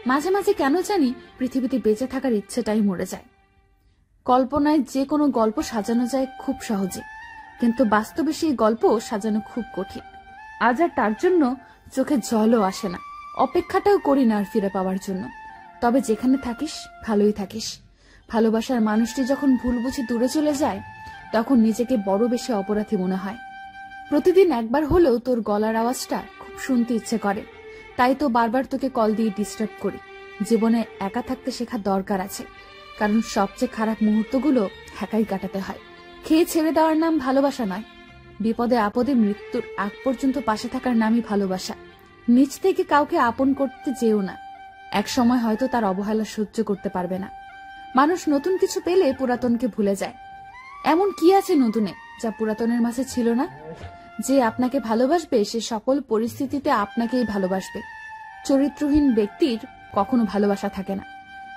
মাঝে মাঝে কেন জানি পৃথিবীতে বেঁচে থাকার ইচ্ছেটাই মরে যায়। কল্পনায় যে কোনো গল্প সাজানো যায় খুব সহজে, কিন্তু বাস্তবে সেই গল্প সাজানো খুব কঠিন। আজ আর তার জন্য চোখে জলও আসে না, অপেক্ষাটাও করি না আর ফিরে পাওয়ার জন্য। তবে যেখানে থাকিস ভালোই থাকিস। ভালোবাসার মানুষটি যখন ভুল বুঝে দূরে চলে যায়, তখন নিজেকে বড় বেশি অপরাধী মনে হয়। প্রতিদিন একবার হলেও তোর গলার আওয়াজটা খুব শুনতে ইচ্ছে করে, তাই তো বারবার তোকে কল দিয়ে ডিস্টার্ব করি। জীবনে একা থাকতে শেখা দরকার আছে, কারণ সবচেয়ে খারাপ মুহূর্তগুলো একাই কাটাতে হয়। খেয়ে ছেড়ে দেওয়ার নাম ভালোবাসা নয়। বিপদে আপদে মৃত্যুর আগ পর্যন্ত পাশে থাকার নামই ভালোবাসা। নিজ থেকে কাউকে আপন করতে যেও না, এক সময় হয়তো তার অবহেলা সহ্য করতে পারবে না। মানুষ নতুন কিছু পেলে পুরাতনকে ভুলে যায়। এমন কি আছে নতুনে যা পুরাতনের মাঝে ছিল না? যে আপনাকে ভালোবাসবে সে সকল পরিস্থিতিতে আপনাকেই ভালোবাসবে। চরিত্রহীন ব্যক্তির কখনো ভালোবাসা থাকে না।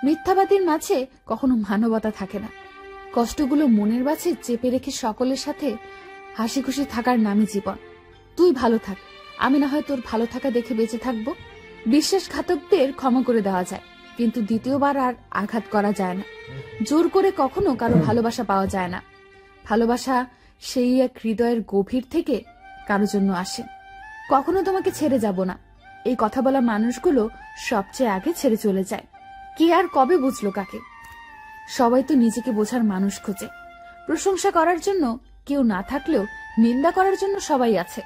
মিথ্যাবাদীর মাঝে কখনো মানবতা থাকে না। কষ্টগুলো মনের মাঝে চেপে রেখে সকলের সাথে হাসি খুশি থাকার নামই জীবন। তুই ভালো থাক, আমি না হয় তোর ভালো থাকা দেখে বেঁচে থাকবো। বিশ্বাসঘাতকদের ক্ষমা করে দেওয়া যায়, কিন্তু দ্বিতীয়বার আর আঘাত করা যায় না। জোর করে কখনো কারো ভালোবাসা পাওয়া যায় না। ভালোবাসা সেই এক হৃদয়ের গভীর থেকে কারো জন্য আসে। কখনো তোমাকে ছেড়ে যাব না, এই কথা বলা মানুষগুলো সবচেয়ে আগে ছেড়ে চলে যায়। কে আর কবে বুঝলো কাকে? সবাই তো নিজেকে বোঝার মানুষ খোঁজে। প্রশংসা করার জন্য কেউ না থাকলেও নিন্দা করার জন্য সবাই আছে।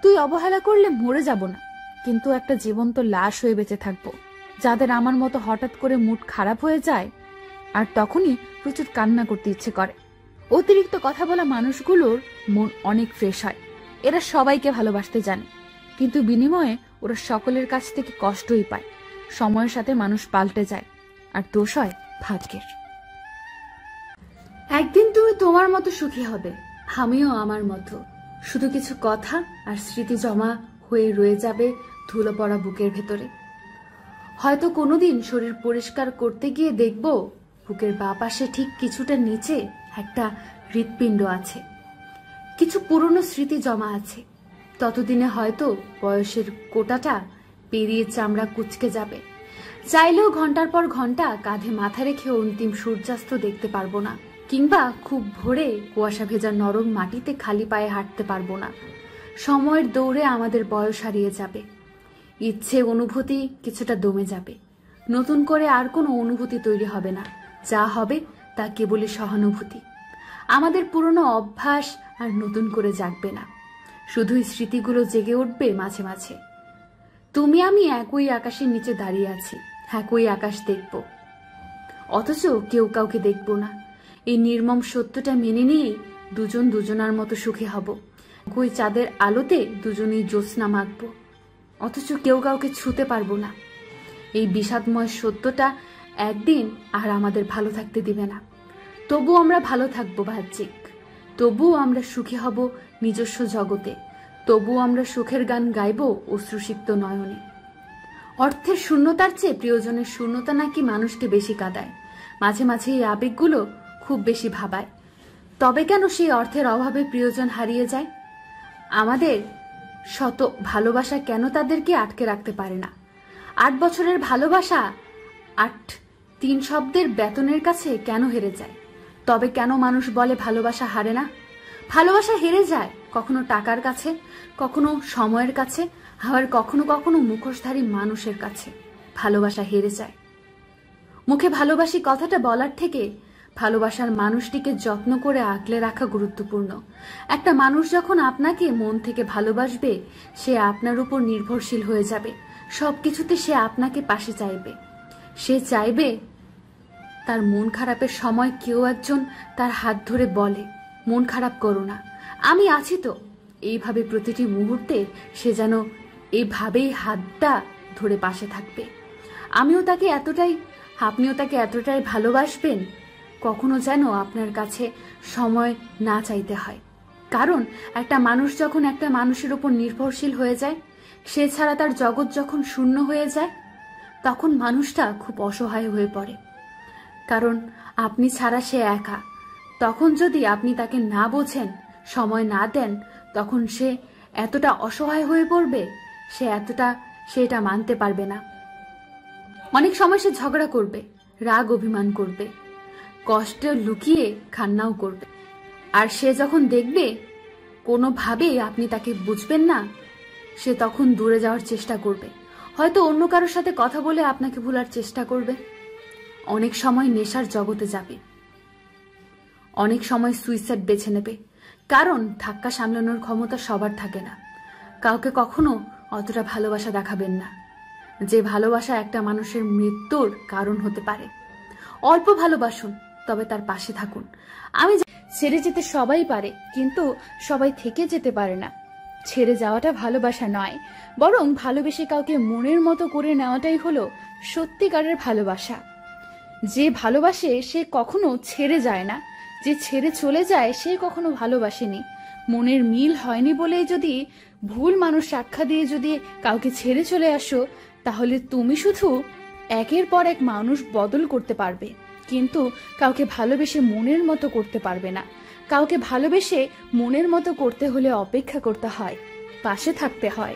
তুই অবহেলা করলে মরে যাব না, কিন্তু একটা জীবন্ত লাশ হয়ে বেঁচে থাকবো। যাদের আমার মতো হঠাৎ করে মুড খারাপ হয়ে যায়, আর তখনই প্রচুর কান্না করতে ইচ্ছে করে। অতিরিক্ত কথা বলা মানুষগুলোর মন অনেক ফ্রেশ হয়। এরা সবাইকে ভালোবাসতে জানে, কিন্তু বিনিময়ে ওরা সকলের কাছ থেকে কষ্টই পায়। সময়ের সাথে মানুষ পাল্টে যায়, আর দোষ হয় ভাগ্যের। একদিন তুমি তোমার মতো সুখী হবে, আমিও আমার মতো। শুধু কিছু কথা আর স্মৃতি জমা হয়ে রয়ে যাবে ধুলো পড়া বুকের ভেতরে। হয়তো কোনোদিন শরীর পরিষ্কার করতে গিয়ে দেখব বুকের বাঁ পাশে ঠিক কিছুটা নিচে একটা হৃৎপিণ্ড আছে। কিছু পুরনো স্মৃতি জমা আছে। ততদিনে হয়তো বয়সের কোটাটা পেরিয়ে চামড়া কুঁচকে যাবে। চাইলেও ঘন্টার পর ঘন্টা কাঁধে মাথা রেখে অন্তিম সূর্যাস্ত দেখতে পারবো না, কিংবা খুব ভোরে কুয়াশা ভেজা নরম মাটিতে খালি পায়ে হাঁটতে পারবো না। সময়ের দৌড়ে আমাদের বয়স হারিয়ে যাবে, ইচ্ছে অনুভূতি কিছুটা দমে যাবে। নতুন করে আর কোনো অনুভূতি তৈরি হবে না। যা হবে তা কেবলই সহানুভূতি। আমাদের পুরনো অভ্যাস আর নতুন করে জাগবে না, শুধুই স্মৃতিগুলো জেগে উঠবে মাঝে মাঝে। তুমি আমি একই আকাশের নিচে দাঁড়িয়ে আছি, একই আকাশ দেখব, অথচ কেউ কাউকে দেখব না। এই নির্মম সত্যটা মেনে নিয়েই দুজন দুজনার মতো সুখী হব। একই চাঁদের আলোতে দুজনেই জ্যোৎস্না মাখব, অথচ কেউ কাউকে ছুতে পারবো না। এই বিষাদময় সত্যটা একদিন আর আমাদের ভালো থাকতে দিবে না। তবু আমরা ভালো থাকবো বাহ্যিক, তবুও আমরা সুখী হব নিজস্ব জগতে, তবুও আমরা সুখের গান গাইব অশ্রুসিক্ত নয়নে। অর্থের শূন্যতার চেয়ে প্রিয়জনের শূন্যতা নাকি মানুষকে বেশি কাঁদায়। মাঝে মাঝে এই আবেগগুলো খুব বেশি ভাবায়। তবে কেন সেই অর্থের অভাবে প্রিয়জন হারিয়ে যায়? আমাদের শত ভালোবাসা কেন তাদেরকে আটকে রাখতে পারে না? 8 বছরের ভালোবাসা 8-3 শব্দের বেতনের কাছে কেন হেরে যায়? তবে কেন মানুষ বলে ভালোবাসা হারে না? ভালোবাসা হেরে যায় কখনো টাকার কাছে, কখনো সময়ের কাছে, আবার কখনো কখনো মুখোশধারী মানুষের কাছে ভালোবাসা হেরে যায়। মুখে ভালোবাসি কথাটা বলার থেকে ভালোবাসার মানুষটিকে যত্ন করে আগলে রাখা গুরুত্বপূর্ণ। একটা মানুষ যখন আপনাকে মন থেকে ভালোবাসবে, সে আপনার উপর নির্ভরশীল হয়ে যাবে। সবকিছুতে সে আপনাকে পাশে চাইবে। সে চাইবে তার মন খারাপের সময় কেউ একজন তার হাত ধরে বলে, মন খারাপ করো না, আমি আছি তো। এইভাবে প্রতিটি মুহূর্তে সে যেন এইভাবেই হাতটা ধরে পাশে থাকবে। আপনিও তাকে এতটাই ভালোবাসবেন কখনো যেন আপনার কাছে সময় না চাইতে হয়। কারণ একটা মানুষ যখন একটা মানুষের উপর নির্ভরশীল হয়ে যায়, সে ছাড়া তার জগৎ যখন শূন্য হয়ে যায়, তখন মানুষটা খুব অসহায় হয়ে পড়ে। কারণ আপনি ছাড়া সে একা। তখন যদি আপনি তাকে না বোঝেন, সময় না দেন, তখন সে এতটা অসহায় হয়ে পড়বে, সে এটা মানতে পারবে না। অনেক সময় সে ঝগড়া করবে, রাগ অভিমান করবে, কষ্ট লুকিয়ে কান্নাও করবে। আর সে যখন দেখবে কোনোভাবেই আপনি তাকে বুঝবেন না, সে তখন দূরে যাওয়ার চেষ্টা করবে, হয়তো অন্য কারোর সাথে কথা বলে আপনাকে ভোলার চেষ্টা করবে। অনেক সময় নেশার জগতে যাবে, অনেক সময় সুইসাইড বেছে নেবে, কারণ ধাক্কা সামলানোর ক্ষমতা সবার থাকে না। কাউকে কখনো অতটা ভালোবাসা দেখাবেন না, যে ভালোবাসা একটা মানুষের মৃত্যুর কারণ হতে পারে। অল্প ভালোবাসুন, তবে তার পাশে থাকুন। আমি ছেড়ে যেতে সবাই পারে, কিন্তু সবাই থেকে যেতে পারে না। ছেড়ে যাওয়াটা ভালোবাসা নয়, বরং ভালোবেসে কাউকে মনের মতো করে নেওয়াটাই হলো সত্যিকারের ভালোবাসা। যে ভালোবাসে সে কখনো ছেড়ে যায় না, যে ছেড়ে চলে যায় সে কখনো ভালোবাসেনি। মনের মিল হয়নি বলেই যদি ভুল মানুষ সাক্ষা দিয়ে যদি কাউকে ছেড়ে চলে আসো, তাহলে তুমি শুধু একের পর এক মানুষ বদল করতে পারবে, কিন্তু কাউকে ভালোবেসে মনের মতো করতে পারবে না। কাউকে ভালোবেসে মনের মতো করতে হলে অপেক্ষা করতে হয়, পাশে থাকতে হয়।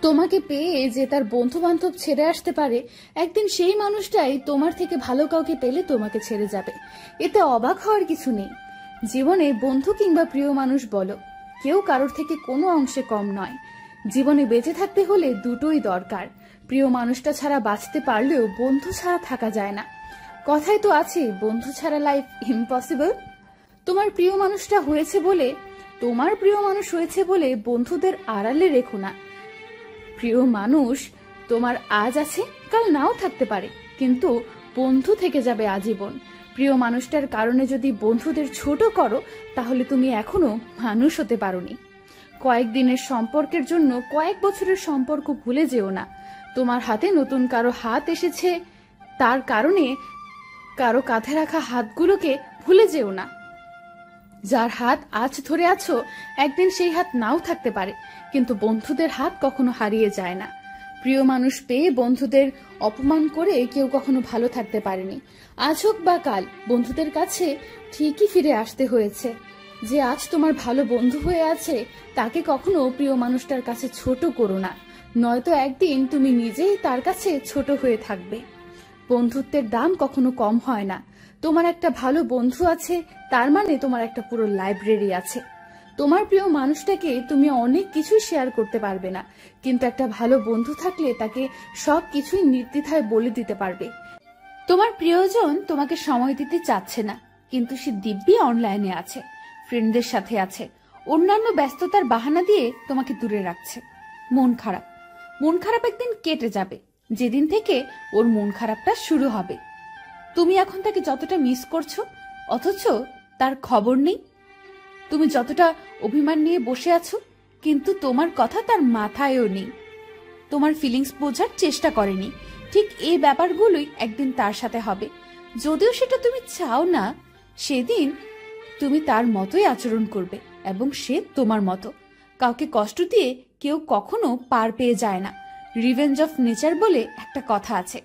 তোমাকে পেয়ে যে তার বন্ধু বান্ধব ছেড়ে আসতে পারে, একদিন সেই মানুষটাই তোমার থেকে ভালো কাউকে পেলে তোমাকে ছেড়ে যাবে। এতে অবাক হওয়ার কিছু নেই। জীবনে বন্ধু কিংবা প্রিয় মানুষ বলো, কেউ কারোর থেকে কোনো অংশে কম নয়। জীবনে বেঁচে থাকতে হলে দুটোই দরকার। প্রিয় মানুষটা ছাড়া বাঁচতে পারলেও বন্ধু ছাড়া থাকা যায় না। কথাই তো আছে, বন্ধু ছাড়া লাইফ ইম্পসিবল। তোমার প্রিয় মানুষটা হয়েছে বলে, তোমার প্রিয় মানুষ হয়েছে বলে বন্ধুদের আড়ালে রেখো না। প্রিয় মানুষ তোমার আজ আছে, কাল নাও থাকতে পারে, কিন্তু বন্ধু থেকে যাবে আজীবন। প্রিয় মানুষটার কারণে যদি বন্ধুদের ছোট করো, তাহলে তুমি এখনো মানুষ হতে পারোনি। কয়েকদিনের সম্পর্কের জন্য কয়েক বছরের সম্পর্ক ভুলে যেও না। তোমার হাতে নতুন কারো হাত এসেছে, তার কারণে কারো কাঁধে রাখা হাতগুলোকে ভুলে যেও না। যার হাত আজ ধরে আছো, একদিন সেই হাত নাও থাকতে পারে, কিন্তু বন্ধুদের হাত কখনো হারিয়ে যায় না। প্রিয় মানুষ পেয়ে বন্ধুদের অপমান করে কেউ কখনো ভালো থাকতে পারেনি। আজ হোক বা কাল বন্ধুদের কাছে ঠিকই ফিরে আসতে হয়েছে। যে আজ তোমার ভালো বন্ধু হয়ে আছে, তাকে কখনো প্রিয় মানুষটার কাছে ছোট করো না, নয়তো একদিন তুমি নিজেই তার কাছে ছোট হয়ে থাকবে। বন্ধুত্বের দাম কখনো কম হয় না। তোমার একটা ভালো বন্ধু আছে, তার মানে তোমার একটা পুরো লাইব্রেরি আছে। তোমার প্রিয় মানুষটাকে তুমি অনেক কিছুই শেয়ার করতে পারবে না, কিন্তু একটা ভালো বন্ধু থাকলে তাকে সবকিছুই নির্দ্বিধায় বলে দিতে পারবে। তোমার প্রিয়জন তোমাকে সময় দিতে চাচ্ছে না, কিন্তু সে দিব্যি অনলাইনে আছে, ফ্রেন্ডদের সাথে আছে, অন্যান্য ব্যস্ততার বাহানা দিয়ে তোমাকে দূরে রাখছে। মন খারাপ, মন খারাপ একদিন কেটে যাবে, যেদিন থেকে ওর মন খারাপটা শুরু হবে। তুমি এখন তাকে যতটা মিস করছো, অথচ তার খবর নেই। তুমি যতটা অভিমান নিয়ে বসে আছো, কিন্তু তোমার কথা তার মাথায়ও নেই। তোমার ফিলিংস বোঝার চেষ্টা করেনি। ঠিক এই ব্যাপারগুলোই একদিন তার সাথে হবে। যদিও সেটা তুমি চাও না, সেদিন তুমি তার মতোই আচরণ করবে এবং সে তোমার মতো। কাউকে কষ্ট দিয়ে কেউ কখনো পার পেয়ে যায় না। রিভেঞ্জ অফ নেচার বলে একটা কথা আছে,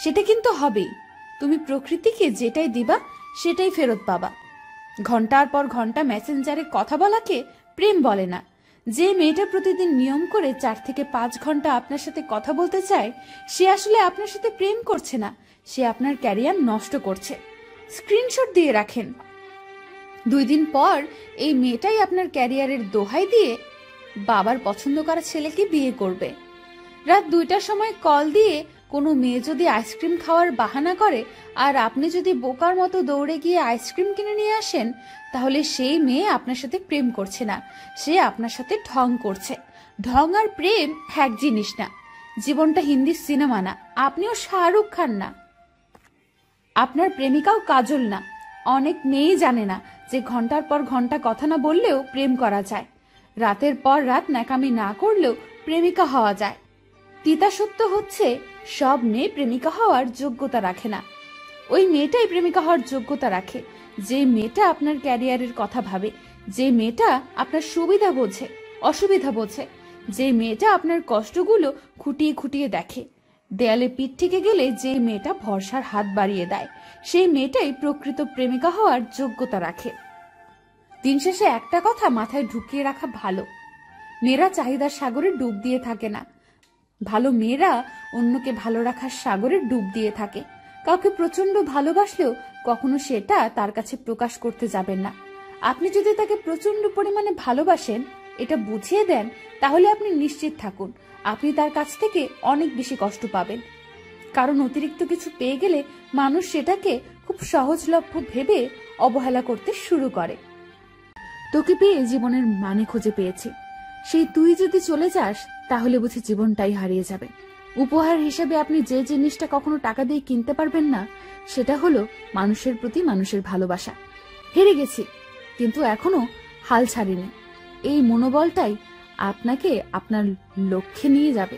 সেটা কিন্তু হবেই। তুমি প্রকৃতিকে যেটাই দিবা সেটাই ফেরত পাবা। ঘন্টার পর ঘন্টা মেসেঞ্জারে কথা বলাকে প্রেম বলে না। যে মেয়েটা প্রতিদিন নিয়ম করে 4 থেকে 5 ঘন্টা আপনার সাথে কথা বলতে চায়, সে আসলে আপনার সাথে প্রেম করছে না, সে আপনার ক্যারিয়ার নষ্ট করছে। স্ক্রিনশট দিয়ে রাখেন। 2 দিন পর এই মেয়েটাই আপনার ক্যারিয়ারের দোহাই দিয়ে বাবার পছন্দ করা ছেলেকে বিয়ে করবে। রাত 2টার সময় কল দিয়ে কোনো মেয়ে যদি আইসক্রিম খাওয়ার বাহানা করে, আর আপনি যদি বোকার মতো দৌড়ে গিয়ে আইসক্রিম কিনে নিয়ে আসেন, তাহলে সেই মেয়ে আপনার সাথে প্রেম করছে না, সে আপনার সাথে ঢং করছে। ঢং আর প্রেম এক জিনিস না। জীবনটা হিন্দি সিনেমা না, আপনিও শাহরুখ খান না, আপনার প্রেমিকাও কাজল না। অনেক মেয়েই জানে না যে ঘন্টার পর ঘন্টা কথা না বললেও প্রেম করা যায়, রাতের পর রাত ন্যাকামি না করলেও প্রেমিকা হওয়া যায়। তিতা সত্য হচ্ছে, সব মেয়ে প্রেমিকা হওয়ার যোগ্যতা রাখে না। ওই মেয়েটাই প্রেমিকা হওয়ার যোগ্যতা রাখে যে মেয়েটা আপনার ক্যারিয়ারের কথা ভাবে, যে মেয়েটা আপনার সুবিধা বোঝে, অসুবিধা বোঝে, যে মেয়েটা আপনার কষ্টগুলো খুঁটিয়ে খুঁটিয়ে দেখে। দেয়ালে পিঠ থেকে গেলে যে মেয়েটা ভরসার হাত বাড়িয়ে দেয়, সেই মেয়েটাই প্রকৃত প্রেমিকা হওয়ার যোগ্যতা রাখে। দিন শেষে একটা কথা মাথায় ঢুকিয়ে রাখা ভালো, মেয়েরা চাহিদার সাগরে ডুব দিয়ে থাকে না, ভালো মেয়েরা অন্যকে ভালো রাখার সাগরে ডুব দিয়ে থাকে। কাউকে প্রচন্ড ভালোবাসলেও কখনো সেটা তার কাছে প্রকাশ করতে যাবেন না। আপনি যদি তাকে প্রচন্ড পরিমাণে ভালোবাসেন, এটা বুঝিয়ে দেন, তাহলে আপনি নিশ্চিত থাকুন আপনি তার কাছ থেকে অনেক বেশি কষ্ট পাবেন। কারণ অতিরিক্ত কিছু পেয়ে গেলে মানুষ সেটাকে খুব সহজলভ্য ভেবে অবহেলা করতে শুরু করে। তোকে পেয়ে জীবনের মানে খুঁজে পেয়েছি, সেই তুই যদি চলে যাস তাহলে বুঝি জীবনটাই হারিয়ে যাবে। উপহার হিসেবে আপনি যে জিনিসটা কখনো টাকা দিয়ে কিনতে পারবেন না, সেটা হলো মানুষের প্রতি মানুষের ভালোবাসা। হেরে গেছি, কিন্তু এখনো হাল ছাড়িনি। এই মনোবলটাই আপনাকে আপনার লক্ষ্যে নিয়ে যাবে।